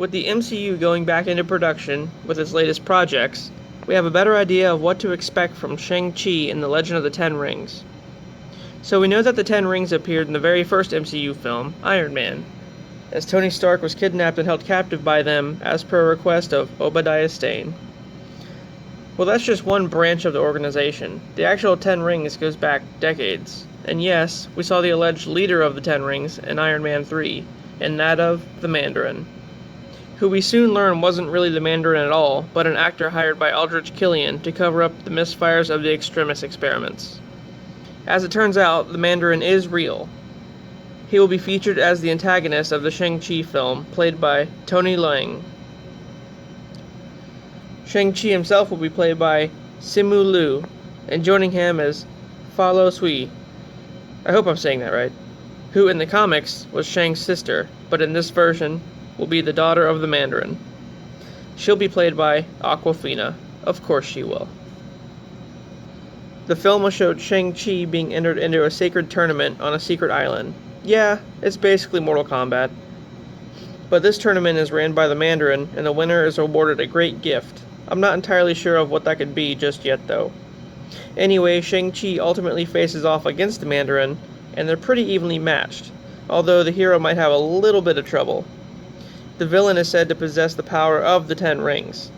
With the MCU going back into production with its latest projects, we have a better idea of what to expect from Shang-Chi and the Legend of the Ten Rings. So we know that the Ten Rings appeared in the very first MCU film, Iron Man, as Tony Stark was kidnapped and held captive by them as per a request of Obadiah Stane. Well, that's just one branch of the organization. The actual Ten Rings goes back decades. And yes, we saw the alleged leader of the Ten Rings in Iron Man 3, and that of the Mandarin, who we soon learn wasn't really the Mandarin at all, but an actor hired by Aldrich Killian to cover up the misfires of the Extremis experiments. As it turns out, the Mandarin is real. He will be featured as the antagonist of the Shang-Chi film, played by Tony Leung. Shang-Chi himself will be played by Simu Liu, and joining him is Fa Lo Sui, I hope I'm saying that right, who in the comics was Shang's sister, but in this version will be the daughter of the Mandarin. She'll be played by Awkwafina. Of course she will. The film will show Shang-Chi being entered into a sacred tournament on a secret island. Yeah, it's basically Mortal Kombat. But this tournament is ran by the Mandarin, and the winner is awarded a great gift. I'm not entirely sure of what that could be just yet, though. Anyway, Shang-Chi ultimately faces off against the Mandarin, and they're pretty evenly matched, although the hero might have a little bit of trouble. The villain is said to possess the power of the Ten Rings.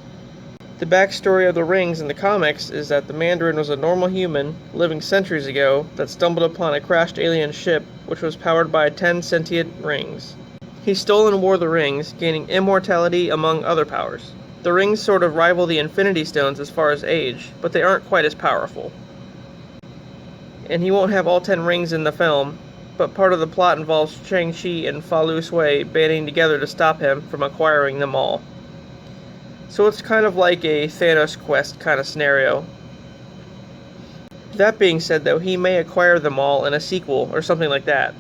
The backstory of the rings in the comics is that the Mandarin was a normal human living centuries ago that stumbled upon a crashed alien ship which was powered by 10 sentient rings. He stole and wore the rings, gaining immortality among other powers. The rings sort of rival the Infinity Stones as far as age, but they aren't quite as powerful. And he won't have all 10 rings in the film, but part of the plot involves Shang-Chi and Fa Lo Sui banding together to stop him from acquiring them all. So it's kind of like a Thanos quest kind of scenario. That being said though, he may acquire them all in a sequel or something like that.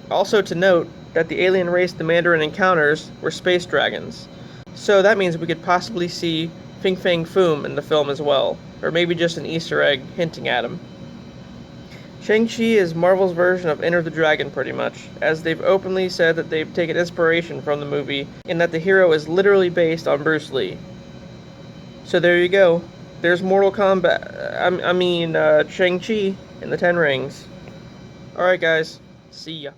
Also to note that the alien race the Mandarin encounters were space dragons. So that means we could possibly see Fin Fang Foom in the film as well, or maybe just an Easter egg hinting at him. Shang-Chi is Marvel's version of Enter the Dragon pretty much, as they've openly said that they've taken inspiration from the movie, and that the hero is literally based on Bruce Lee. So there you go. There's Mortal Kombat, Shang-Chi and the Ten Rings. Alright guys, see ya.